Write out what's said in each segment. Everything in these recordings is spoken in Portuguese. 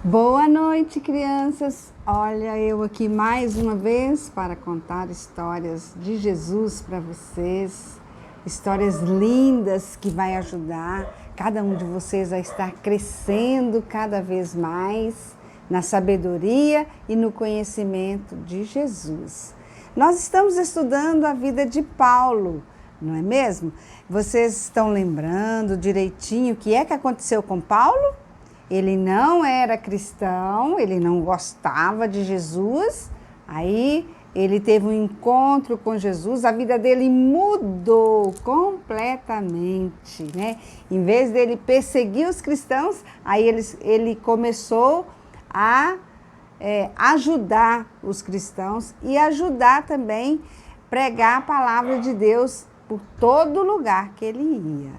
Boa noite, crianças! Olha, eu aqui mais uma vez para contar histórias de Jesus para vocês. Histórias lindas que vai ajudar cada um de vocês a estar crescendo cada vez mais na sabedoria e no conhecimento de Jesus. Nós estamos estudando a vida de Paulo, não é mesmo? Vocês estão lembrando direitinho o que é que aconteceu com Paulo? Ele não era cristão, ele não gostava de Jesus, aí ele teve um encontro com Jesus, a vida dele mudou completamente, né? Em vez dele perseguir os cristãos, aí ele começou a ajudar os cristãos e ajudar também pregar a palavra de Deus por todo lugar que ele ia.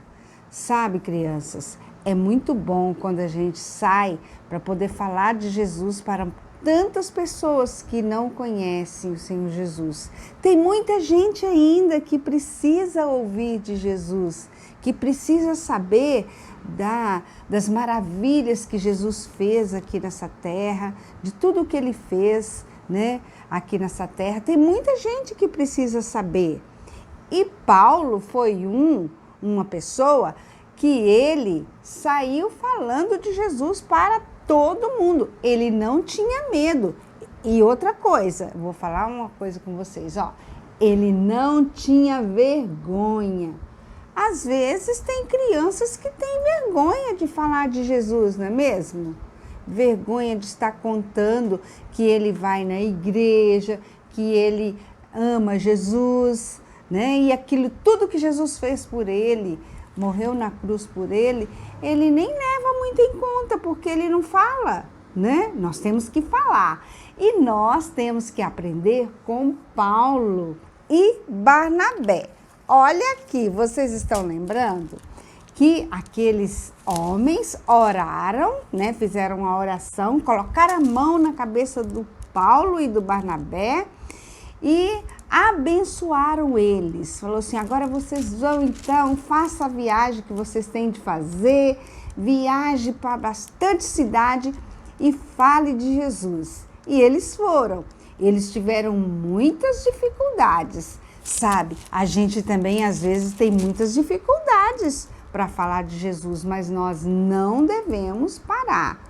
Sabe, crianças? É muito bom quando a gente sai para poder falar de Jesus para tantas pessoas que não conhecem o Senhor Jesus. Tem muita gente ainda que precisa ouvir de Jesus, que precisa saber das maravilhas que Jesus fez aqui nessa terra, de tudo que ele fez, né, aqui nessa terra. Tem muita gente que precisa saber. E Paulo foi uma pessoa que ele saiu falando de Jesus para todo mundo. Ele não tinha medo. E outra coisa, eu vou falar uma coisa com vocês, ó. Ele não tinha vergonha. Às vezes tem crianças que têm vergonha de falar de Jesus, não é mesmo? Vergonha de estar contando que ele vai na igreja, que ele ama Jesus, né? E aquilo, tudo que Jesus fez por ele, morreu na cruz por ele, ele nem leva muito em conta, porque ele não fala, né? Nós temos que falar. E nós temos que aprender com Paulo e Barnabé. Olha aqui, vocês estão lembrando que aqueles homens oraram, né? Fizeram uma oração, colocaram a mão na cabeça do Paulo e do Barnabé e abençoaram eles. Falou assim, agora vocês vão então, faça a viagem que vocês têm de fazer, viaje para bastante cidade e fale de Jesus. E eles foram. Eles tiveram muitas dificuldades, sabe? A gente também às vezes tem muitas dificuldades para falar de Jesus, mas nós não devemos parar.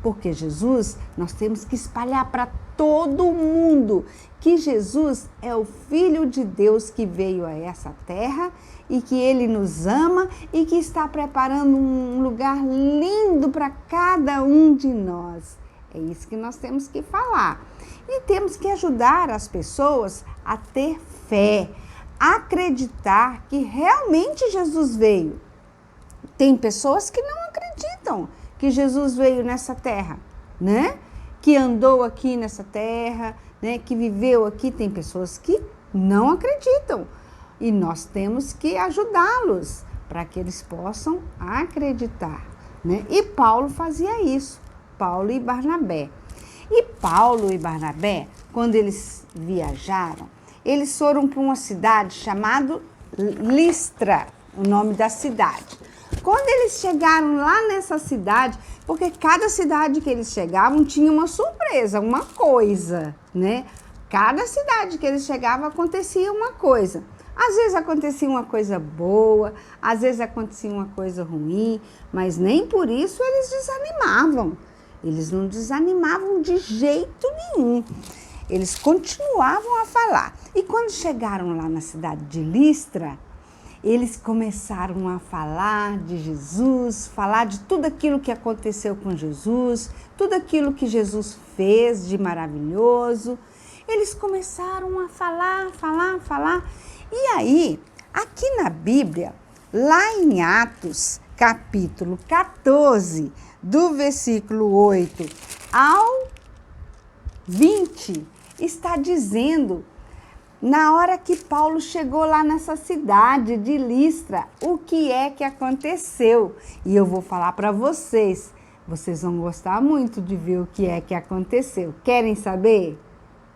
Porque Jesus, nós temos que espalhar para todo mundo que Jesus é o Filho de Deus que veio a essa terra e que Ele nos ama e que está preparando um lugar lindo para cada um de nós. É isso que nós temos que falar. E temos que ajudar as pessoas a ter fé, a acreditar que realmente Jesus veio. Tem pessoas que não acreditam que Jesus veio nessa terra, né? Que andou aqui nessa terra, né? Que viveu aqui. Tem pessoas que não acreditam e nós temos que ajudá-los para que eles possam acreditar, né? E Paulo fazia isso, Paulo e Barnabé. E Paulo e Barnabé, quando eles viajaram, eles foram para uma cidade chamada Listra, o nome da cidade. Quando eles chegaram lá nessa cidade, porque cada cidade que eles chegavam tinha uma surpresa, uma coisa, né? Cada cidade que eles chegavam acontecia uma coisa. Às vezes acontecia uma coisa boa, às vezes acontecia uma coisa ruim, mas nem por isso eles desanimavam. Eles não desanimavam de jeito nenhum. Eles continuavam a falar. E quando chegaram lá na cidade de Listra, eles começaram a falar de Jesus, falar de tudo aquilo que aconteceu com Jesus, tudo aquilo que Jesus fez de maravilhoso. Eles começaram a falar. E aí, aqui na Bíblia, lá em Atos, capítulo 14, do versículo 8 ao 20, está dizendo, na hora que Paulo chegou lá nessa cidade de Listra, o que é que aconteceu? E eu vou falar para vocês, vocês vão gostar muito de ver o que é que aconteceu. Querem saber?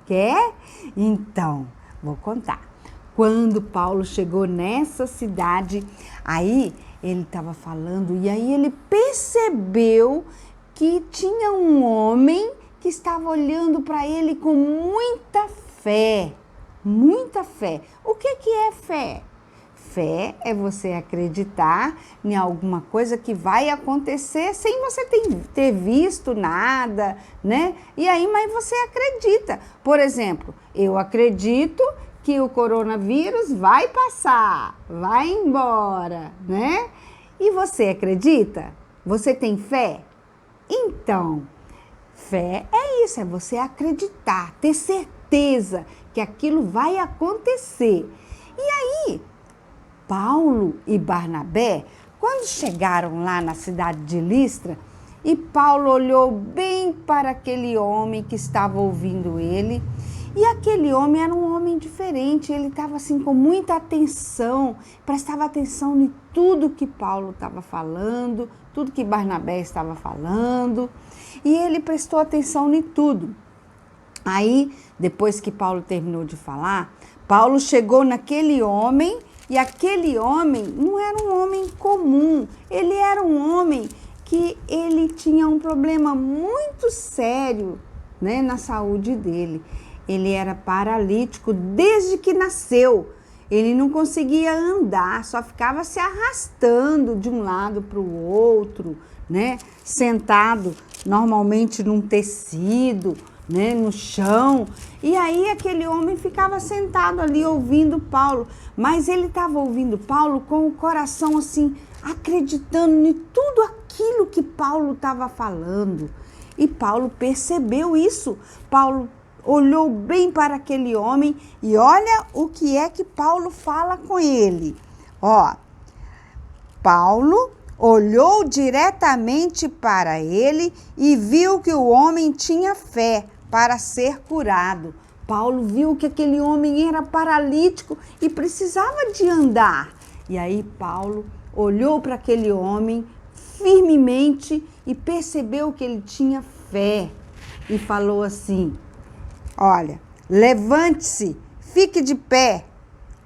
Quer? Então, vou contar. Quando Paulo chegou nessa cidade, aí ele estava falando e aí ele percebeu que tinha um homem que estava olhando para ele com muita fé. Muita fé. O que é fé? Fé é você acreditar em alguma coisa que vai acontecer sem você ter visto nada, né? E aí, mas você acredita. Por exemplo, eu acredito que o coronavírus vai passar, vai embora, né? E você acredita? Você tem fé? Então, fé é isso, é você acreditar, ter certeza que aquilo vai acontecer. E aí, Paulo e Barnabé, quando chegaram lá na cidade de Listra, e Paulo olhou bem para aquele homem que estava ouvindo ele, e aquele homem era um homem diferente, ele estava assim com muita atenção, prestava atenção em tudo que Paulo estava falando, tudo que Barnabé estava falando, e ele prestou atenção em tudo. Aí, depois que Paulo terminou de falar, Paulo chegou naquele homem, e aquele homem não era um homem comum, ele era um homem que ele tinha um problema muito sério, né, na saúde dele. Ele era paralítico desde que nasceu. Ele não conseguia andar, só ficava se arrastando de um lado para o outro, né? Sentado normalmente num tecido, né? No chão. E aí aquele homem ficava sentado ali ouvindo Paulo. Mas ele estava ouvindo Paulo com o coração assim, acreditando em tudo aquilo que Paulo estava falando. E Paulo percebeu isso. Paulo olhou bem para aquele homem e olha o que é que Paulo fala com ele. Ó, Paulo olhou diretamente para ele e viu que o homem tinha fé para ser curado. Paulo viu que aquele homem era paralítico e precisava de andar. E aí Paulo olhou para aquele homem firmemente e percebeu que ele tinha fé e falou assim: olha, levante-se, fique de pé.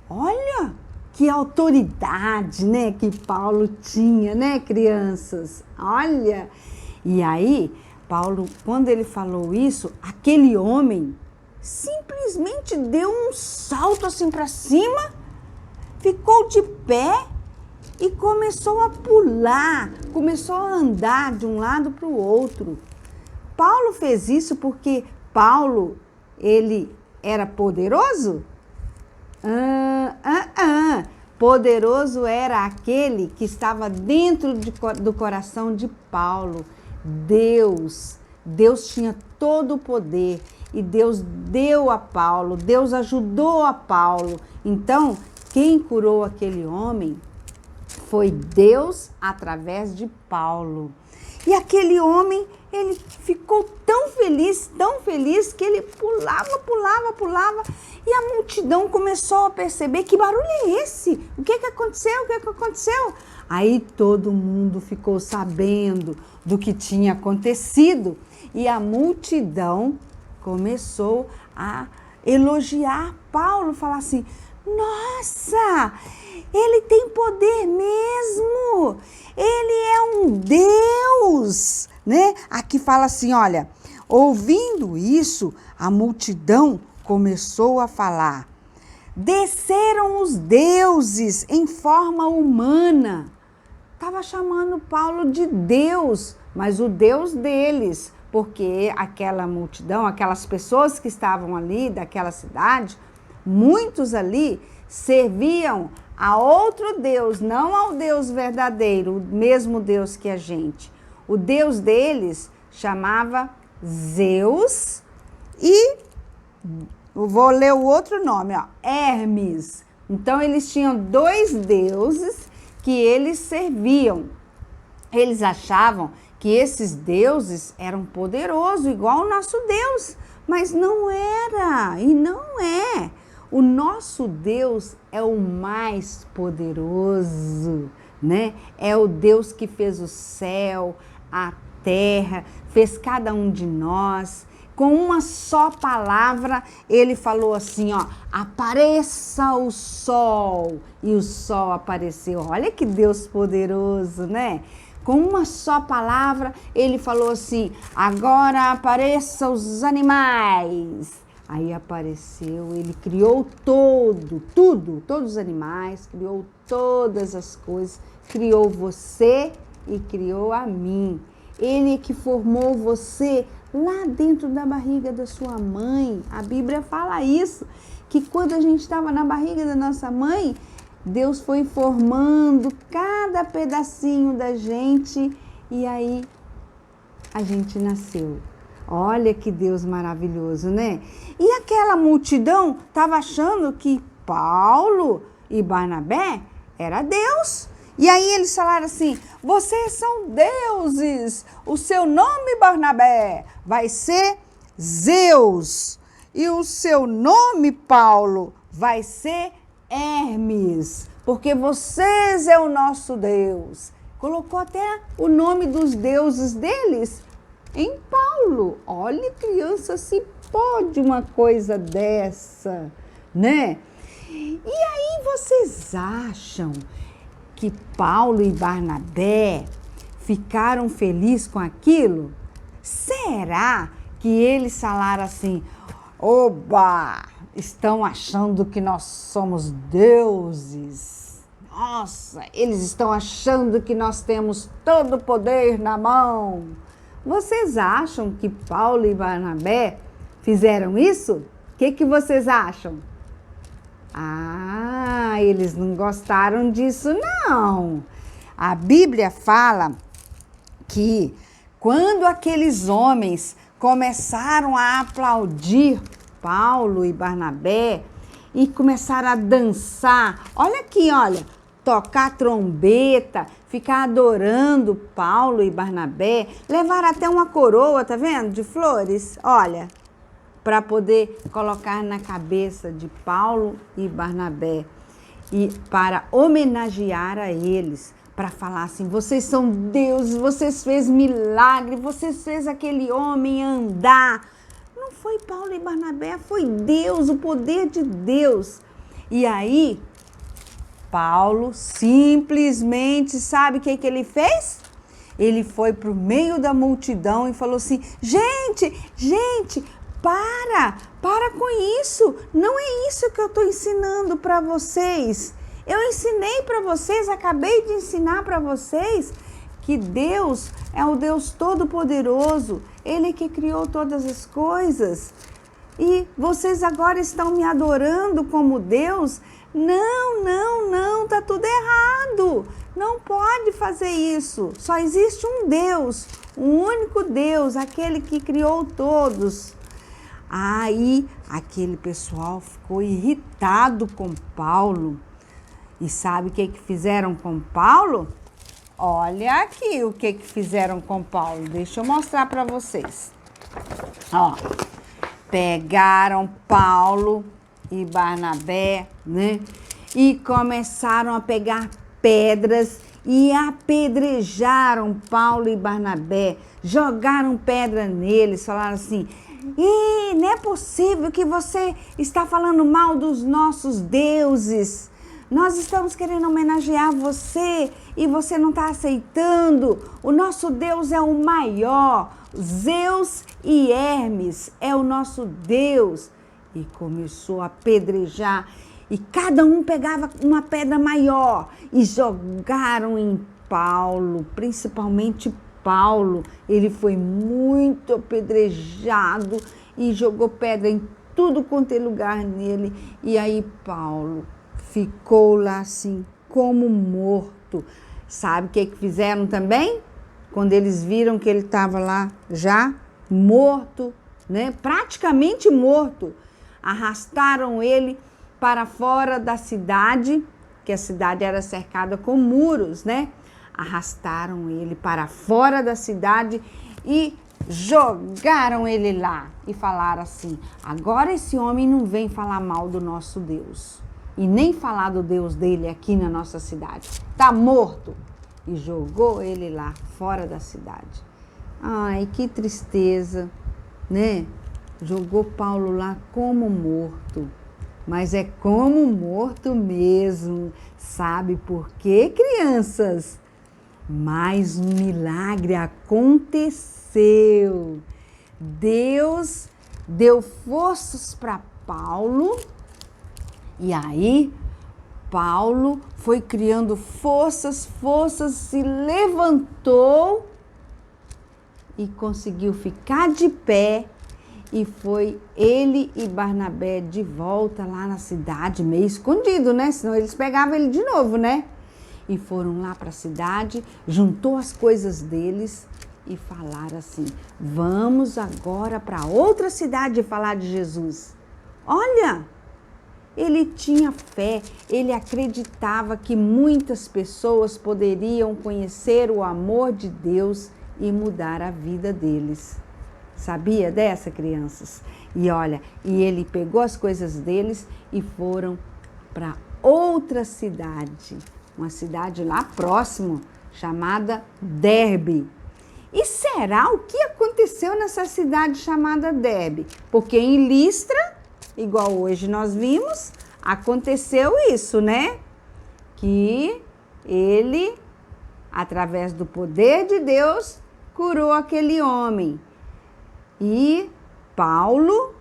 Olha que autoridade, né, que Paulo tinha, né, crianças? Olha. E aí, Paulo, quando ele falou isso, aquele homem simplesmente deu um salto assim para cima, ficou de pé e começou a pular, começou a andar de um lado para o outro. Paulo fez isso porque Paulo, ele era poderoso? Poderoso era aquele que estava dentro do coração de Paulo. Deus tinha todo o poder e Deus deu a Paulo, Deus ajudou a Paulo. Então, quem curou aquele homem foi Deus através de Paulo. E aquele homem, ele ficou tão feliz, que ele pulava, e a multidão começou a perceber: que barulho é esse? O que aconteceu? Aí todo mundo ficou sabendo do que tinha acontecido e a multidão começou a elogiar Paulo, falar assim: nossa, ele tem poder mesmo, ele é um Deus, né? Aqui fala assim, olha, ouvindo isso, a multidão começou a falar: desceram os deuses em forma humana. Estava chamando Paulo de Deus, mas o Deus deles, porque aquela multidão, aquelas pessoas que estavam ali daquela cidade, muitos ali serviam a outro Deus, não ao Deus verdadeiro, o mesmo Deus que a gente. O Deus deles chamava Zeus e eu vou ler o outro nome, ó, Hermes. Então eles tinham dois deuses que eles serviam. Eles achavam que esses deuses eram poderosos, igual o nosso Deus, mas não era e não é. O nosso Deus é o mais poderoso, né? É o Deus que fez o céu, a terra, fez cada um de nós. Com uma só palavra, ele falou assim, ó, apareça o sol, e o sol apareceu. Olha que Deus poderoso, né? Com uma só palavra, ele falou assim: agora apareçam os animais. Aí apareceu, ele criou todos os animais, criou todas as coisas, criou você e criou a mim. Ele que formou você lá dentro da barriga da sua mãe. A Bíblia fala isso, que quando a gente estava na barriga da nossa mãe, Deus foi formando cada pedacinho da gente e aí a gente nasceu. Olha que Deus maravilhoso, né? E aquela multidão estava achando que Paulo e Barnabé era Deus. E aí eles falaram assim: vocês são deuses, o seu nome, Barnabé, vai ser Zeus. E o seu nome, Paulo, vai ser Hermes, porque vocês é o nosso Deus. Colocou até o nome dos deuses deles em Paulo. Olha, criança, se pode uma coisa dessa, né? E aí vocês acham que Paulo e Barnabé ficaram felizes com aquilo? Será que eles falaram assim: oba, estão achando que nós somos deuses? Nossa, eles estão achando que nós temos todo o poder na mão. Vocês acham que Paulo e Barnabé fizeram isso? O que vocês acham? Ah, eles não gostaram disso, não. A Bíblia fala que quando aqueles homens começaram a aplaudir Paulo e Barnabé e começaram a dançar, olha aqui, olha, tocar trombeta, ficar adorando Paulo e Barnabé, levaram até uma coroa, tá vendo, de flores, olha, para poder colocar na cabeça de Paulo e Barnabé e para homenagear a eles, para falar assim: vocês são deuses, vocês fez milagre, vocês fez aquele homem andar. Não foi Paulo e Barnabé, foi Deus, o poder de Deus. E aí, Paulo simplesmente, sabe o que ele fez? Ele foi para o meio da multidão e falou assim: gente, para com isso, não é isso que eu estou ensinando para vocês. Eu ensinei para vocês, acabei de ensinar para vocês que Deus é o Deus Todo-Poderoso, Ele que criou todas as coisas. E vocês agora estão me adorando como Deus? Não, tá tudo errado. Não pode fazer isso. Só existe um Deus, um único Deus, aquele que criou todos. Aí aquele pessoal ficou irritado com Paulo. E sabe o que fizeram com Paulo? Olha aqui o que fizeram com Paulo. Deixa eu mostrar para vocês. Ó, pegaram Paulo e Barnabé, né? E começaram a pegar pedras e apedrejaram Paulo e Barnabé. Jogaram pedra neles, falaram assim: não é possível que você está falando mal dos nossos deuses. Nós estamos querendo homenagear você e você não está aceitando. O nosso Deus é o maior. Zeus e Hermes é o nosso Deus. E começou a apedrejar. E cada um pegava uma pedra maior e jogaram em Paulo, principalmente Paulo. Ele foi muito apedrejado e jogou pedra em tudo quanto é lugar nele. E aí Paulo ficou lá assim, como morto. Sabe o que fizeram também? Quando eles viram que ele estava lá já morto, né? Praticamente morto, arrastaram ele para fora da cidade, que a cidade era cercada com muros, né? Arrastaram ele para fora da cidade e jogaram ele lá. E falaram assim: agora esse homem não vem falar mal do nosso Deus. E nem falar do Deus dele aqui na nossa cidade. Está morto. E jogou ele lá, fora da cidade. Ai, que tristeza, né? Jogou Paulo lá como morto. Mas é como morto mesmo. Sabe por quê, crianças? Mas um milagre aconteceu. Deus deu forças para Paulo e aí Paulo foi criando forças, se levantou e conseguiu ficar de pé. E foi ele e Barnabé de volta lá na cidade, meio escondido, né? Senão eles pegavam ele de novo, né? E foram lá para a cidade, juntou as coisas deles e falaram assim: vamos agora para outra cidade falar de Jesus. Olha, ele tinha fé, ele acreditava que muitas pessoas poderiam conhecer o amor de Deus e mudar a vida deles. Sabia dessa, crianças? E olha, e ele pegou as coisas deles e foram para outra cidade, uma cidade lá próximo, chamada Derbe. E será o que aconteceu nessa cidade chamada Derbe? Porque em Listra, igual hoje nós vimos, aconteceu isso, né? Que ele, através do poder de Deus, curou aquele homem. E Paulo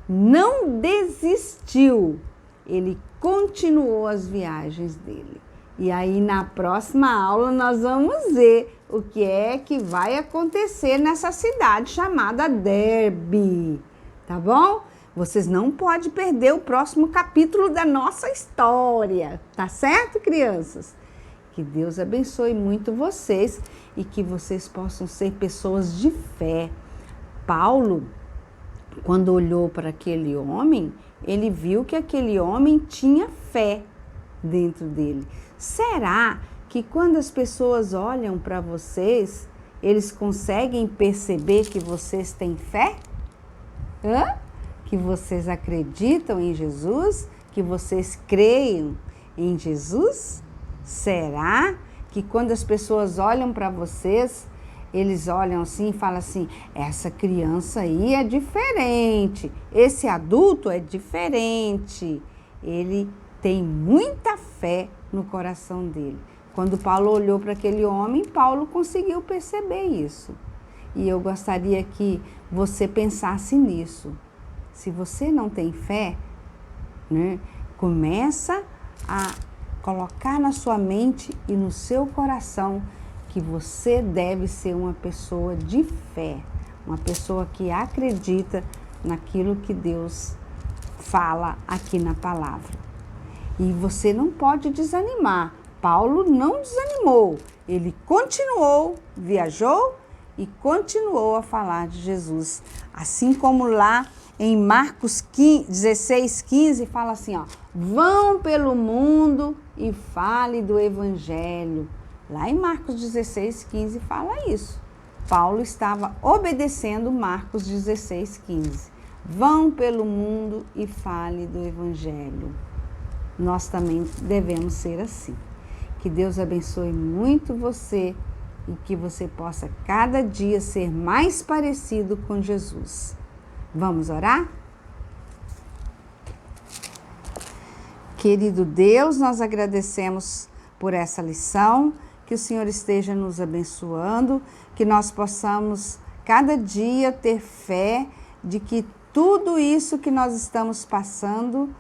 não desistiu, ele continuou as viagens dele. E aí na próxima aula nós vamos ver o que é que vai acontecer nessa cidade chamada Derbe, tá bom? Vocês não podem perder o próximo capítulo da nossa história, tá certo, crianças? Que Deus abençoe muito vocês e que vocês possam ser pessoas de fé. Paulo, quando olhou para aquele homem, ele viu que aquele homem tinha fé dentro dele. Será que quando as pessoas olham para vocês, eles conseguem perceber que vocês têm fé? Que vocês acreditam em Jesus? Que vocês creem em Jesus? Será que quando as pessoas olham para vocês, eles olham assim e falam assim: essa criança aí é diferente, esse adulto é diferente, ele tem muita fé no coração dele. Quando Paulo olhou para aquele homem, Paulo conseguiu perceber isso. E eu gostaria que você pensasse nisso. Se você não tem fé, né, começa a colocar na sua mente e no seu coração que você deve ser uma pessoa de fé, uma pessoa que acredita naquilo que Deus fala aqui na palavra. E você não pode desanimar. Paulo não desanimou, ele continuou, viajou e continuou a falar de Jesus. Assim como lá em Marcos 16:15 fala assim, ó: vão pelo mundo e fale do evangelho. Lá em Marcos 16:15 fala isso. Paulo estava obedecendo Marcos 16:15. Vão pelo mundo e fale do evangelho. Nós também devemos ser assim. Que Deus abençoe muito você e que você possa cada dia ser mais parecido com Jesus. Vamos orar? Querido Deus, nós agradecemos por essa lição, que o Senhor esteja nos abençoando, que nós possamos cada dia ter fé de que tudo isso que nós estamos passando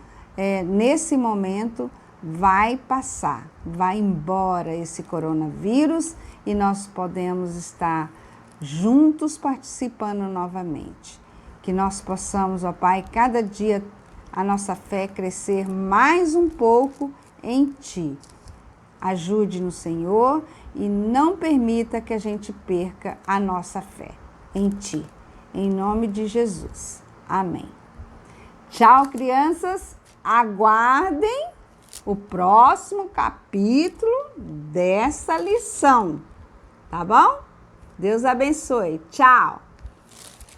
nesse momento vai passar, vai embora esse coronavírus e nós podemos estar juntos participando novamente. Que nós possamos, ó Pai, cada dia a nossa fé crescer mais um pouco em Ti. Ajude-nos, Senhor, e não permita que a gente perca a nossa fé em Ti. Em nome de Jesus. Amém. Tchau, crianças. Aguardem o próximo capítulo dessa lição. Tá bom? Deus abençoe. Tchau.